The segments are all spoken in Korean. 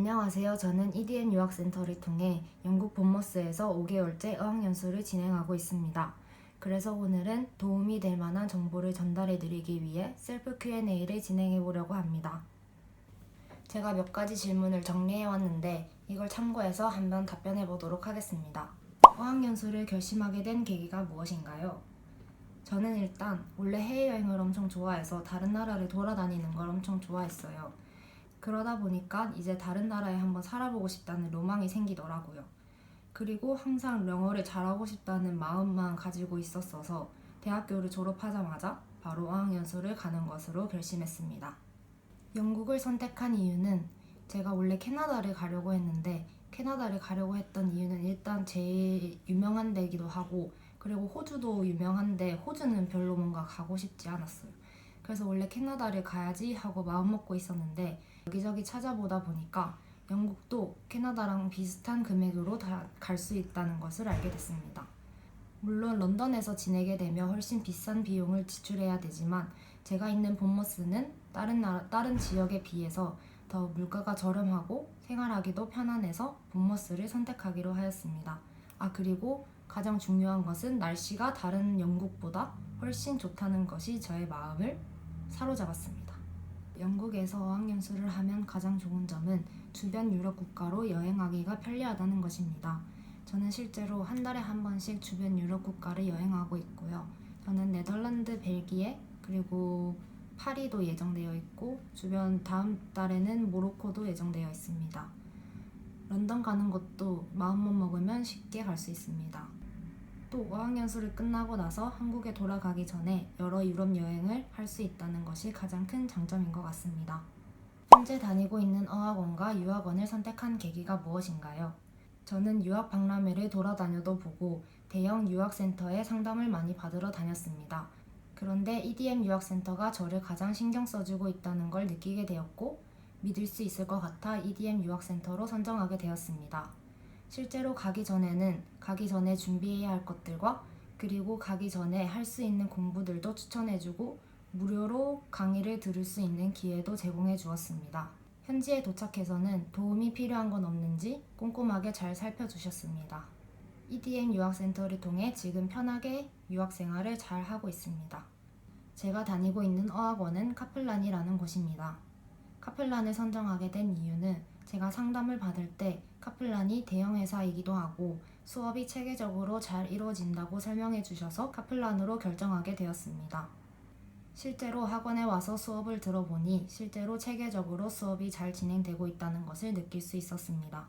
안녕하세요. 저는 EDM 유학센터를 통해 영국 본머스에서 5개월째 어학연수를 진행하고 있습니다. 그래서 오늘은 도움이 될 만한 정보를 전달해 드리기 위해 셀프 Q&A를 진행해 보려고 합니다. 제가 몇 가지 질문을 정리해 왔는데 이걸 참고해서 한번 답변해 보도록 하겠습니다. 어학연수를 결심하게 된 계기가 무엇인가요? 저는 일단 원래 해외여행을 엄청 좋아해서 다른 나라를 돌아다니는 걸 엄청 좋아했어요. 그러다 보니까 이제 다른 나라에 한번 살아보고 싶다는 로망이 생기더라고요. 그리고 항상 영어를 잘하고 싶다는 마음만 가지고 있었어서 대학교를 졸업하자마자 바로 어학연수를 가는 것으로 결심했습니다. 영국을 선택한 이유는 제가 원래 캐나다를 가려고 했는데 캐나다를 가려고 했던 이유는 일단 제일 유명한 데기도 하고 그리고 호주도 유명한데 호주는 별로 뭔가 가고 싶지 않았어요. 그래서 원래 캐나다를 가야지 하고 마음먹고 있었는데 여기저기 찾아보다 보니까 영국도 캐나다랑 비슷한 금액으로 다 갈 수 있다는 것을 알게 됐습니다. 물론 런던에서 지내게 되면 훨씬 비싼 비용을 지출해야 되지만 제가 있는 본머스는 다른 지역에 비해서 더 물가가 저렴하고 생활하기도 편안해서 본머스를 선택하기로 하였습니다. 그리고 가장 중요한 것은 날씨가 다른 영국보다 훨씬 좋다는 것이 저의 마음을 사로잡았습니다. 영국에서 어학연수를 하면 가장 좋은 점은 주변 유럽 국가로 여행하기가 편리하다는 것입니다. 저는 실제로 한 달에 한 번씩 주변 유럽 국가를 여행하고 있고요. 저는 네덜란드, 벨기에, 그리고 파리도 예정되어 있고 주변 다음 달에는 모로코도 예정되어 있습니다. 런던 가는 것도 마음만 먹으면 쉽게 갈 수 있습니다. 또 어학연수를 끝나고 나서 한국에 돌아가기 전에 여러 유럽 여행을 할 수 있다는 것이 가장 큰 장점인 것 같습니다. 현재 다니고 있는 어학원과 유학원을 선택한 계기가 무엇인가요? 저는 유학 박람회를 돌아다녀도 보고 대형 유학센터에 상담을 많이 받으러 다녔습니다. 그런데 EDM 유학센터가 저를 가장 신경 써주고 있다는 걸 느끼게 되었고 믿을 수 있을 것 같아 EDM 유학센터로 선정하게 되었습니다. 실제로 가기 전에 준비해야 할 것들과 그리고 가기 전에 할 수 있는 공부들도 추천해주고 무료로 강의를 들을 수 있는 기회도 제공해 주었습니다. 현지에 도착해서는 도움이 필요한 건 없는지 꼼꼼하게 잘 살펴주셨습니다. EDM 유학센터를 통해 지금 편하게 유학생활을 잘 하고 있습니다. 제가 다니고 있는 어학원은 카플란이라는 곳입니다. 카플란을 선정하게 된 이유는 제가 상담을 받을 때 카플란이 대형 회사이기도 하고 수업이 체계적으로 잘 이루어진다고 설명해 주셔서 카플란으로 결정하게 되었습니다. 실제로 학원에 와서 수업을 들어보니 실제로 체계적으로 수업이 잘 진행되고 있다는 것을 느낄 수 있었습니다.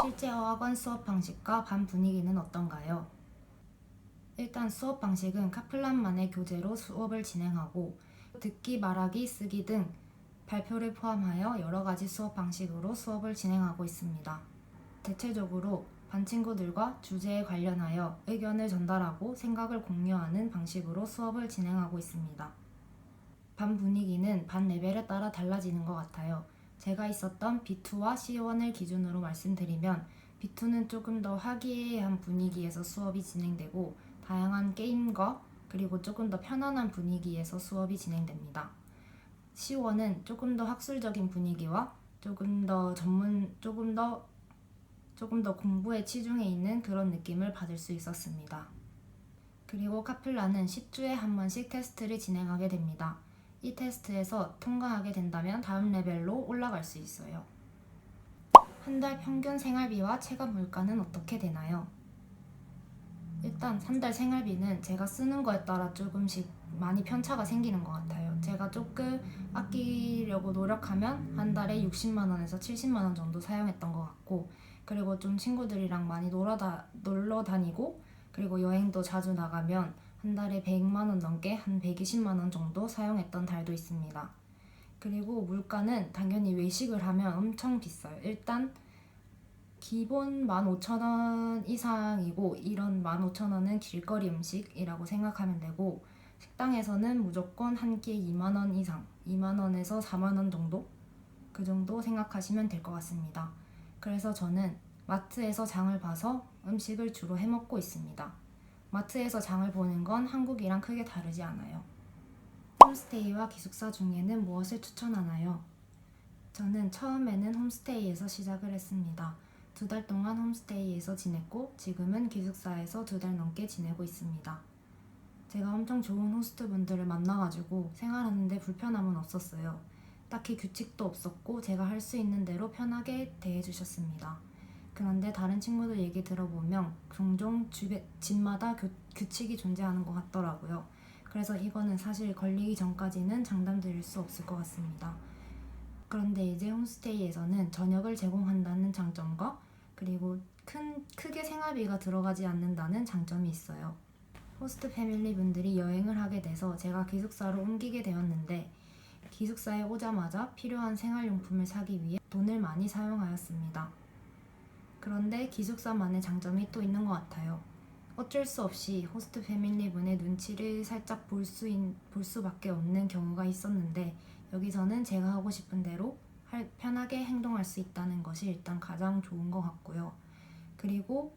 실제 어학원 수업 방식과 반 분위기는 어떤가요? 일단 수업 방식은 카플란만의 교재로 수업을 진행하고 듣기, 말하기, 쓰기 등 발표를 포함하여 여러 가지 수업 방식으로 수업을 진행하고 있습니다. 대체적으로 반 친구들과 주제에 관련하여 의견을 전달하고 생각을 공유하는 방식으로 수업을 진행하고 있습니다. 반 분위기는 반 레벨에 따라 달라지는 것 같아요. 제가 있었던 B2와 C1을 기준으로 말씀드리면 B2는 조금 더 화기애애한 분위기에서 수업이 진행되고 다양한 게임과 그리고 조금 더 편안한 분위기에서 수업이 진행됩니다. C1은 조금 더 학술적인 분위기와 조금 더 공부에 치중해 있는 그런 느낌을 받을 수 있었습니다. 그리고 카플란은 10주에 한 번씩 테스트를 진행하게 됩니다. 이 테스트에서 통과하게 된다면 다음 레벨로 올라갈 수 있어요. 한 달 평균 생활비와 체감 물가는 어떻게 되나요? 일단 한 달 생활비는 제가 쓰는 거에 따라 조금씩 많이 편차가 생기는 것 같아요. 제가 조금 아끼려고 노력하면 한 달에 60만 원에서 70만 원 정도 사용했던 것 같고 그리고 좀 친구들이랑 많이 놀러 다니고 그리고 여행도 자주 나가면 한 달에 100만 원 넘게 한 120만 원 정도 사용했던 달도 있습니다. 그리고 물가는 당연히 외식을 하면 엄청 비싸요. 일단 기본 15,000원 이상이고 이런 15,000원은 길거리 음식이라고 생각하면 되고 식당에서는 무조건 한 끼에 2만 원 이상, 2만 원에서 4만 원 정도? 그 정도 생각하시면 될 것 같습니다. 그래서 저는 마트에서 장을 봐서 음식을 주로 해먹고 있습니다. 마트에서 장을 보는 건 한국이랑 크게 다르지 않아요. 홈스테이와 기숙사 중에는 무엇을 추천하나요? 저는 처음에는 홈스테이에서 시작을 했습니다. 2달 동안 홈스테이에서 지냈고 지금은 기숙사에서 2달 넘게 지내고 있습니다. 제가 엄청 좋은 호스트분들을 만나가지고 생활하는데 불편함은 없었어요. 딱히 규칙도 없었고 제가 할 수 있는 대로 편하게 대해주셨습니다. 그런데 다른 친구들 얘기 들어보면 종종 집마다 규칙이 존재하는 것 같더라고요. 그래서 이거는 사실 걸리기 전까지는 장담드릴 수 없을 것 같습니다. 그런데 이제 홈스테이에서는 저녁을 제공한다는 장점과 그리고 크게 생활비가 들어가지 않는다는 장점이 있어요. 호스트 패밀리 분들이 여행을 하게 돼서 제가 기숙사로 옮기게 되었는데 기숙사에 오자마자 필요한 생활용품을 사기 위해 돈을 많이 사용하였습니다. 그런데 기숙사만의 장점이 또 있는 것 같아요. 어쩔 수 없이 호스트 패밀리 분의 눈치를 살짝 볼 수밖에 없는 경우가 있었는데 여기서는 제가 하고 싶은 대로 편하게 행동할 수 있다는 것이 일단 가장 좋은 것 같고요. 그리고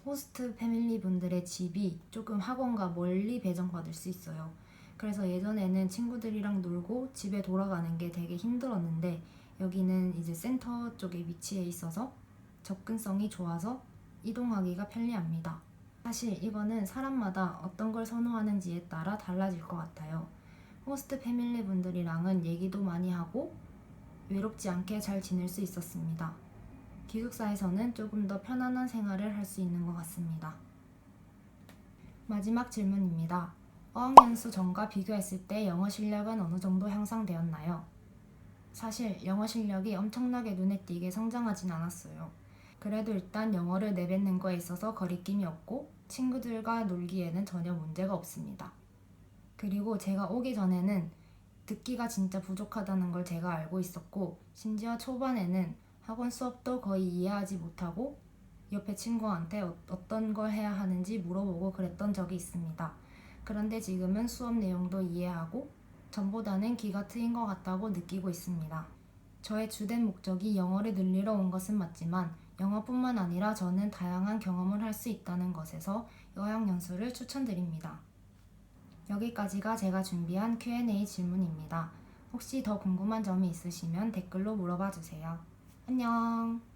호스트 패밀리 분들의 집이 조금 학원과 멀리 배정받을 수 있어요. 그래서 예전에는 친구들이랑 놀고 집에 돌아가는 게 되게 힘들었는데 여기는 이제 센터 쪽에 위치해 있어서 접근성이 좋아서 이동하기가 편리합니다. 사실 이거는 사람마다 어떤 걸 선호하는지에 따라 달라질 것 같아요. 호스트 패밀리 분들이랑은 얘기도 많이 하고 외롭지 않게 잘 지낼 수 있었습니다. 기숙사에서는 조금 더 편안한 생활을 할 수 있는 것 같습니다. 마지막 질문입니다. 어학연수 전과 비교했을 때 영어 실력은 어느 정도 향상되었나요? 사실 영어 실력이 엄청나게 눈에 띄게 성장하진 않았어요. 그래도 일단 영어를 내뱉는 거에 있어서 거리낌이 없고 친구들과 놀기에는 전혀 문제가 없습니다. 그리고 제가 오기 전에는 듣기가 진짜 부족하다는 걸 제가 알고 있었고 심지어 초반에는 학원 수업도 거의 이해하지 못하고 옆에 친구한테 어떤 걸 해야 하는지 물어보고 그랬던 적이 있습니다. 그런데 지금은 수업 내용도 이해하고 전보다는 기가 트인 것 같다고 느끼고 있습니다. 저의 주된 목적이 영어를 늘리러 온 것은 맞지만 영어뿐만 아니라 저는 다양한 경험을 할 수 있다는 것에서 어학연수를 추천드립니다. 여기까지가 제가 준비한 Q&A 질문입니다. 혹시 더 궁금한 점이 있으시면 댓글로 물어봐 주세요. 안녕!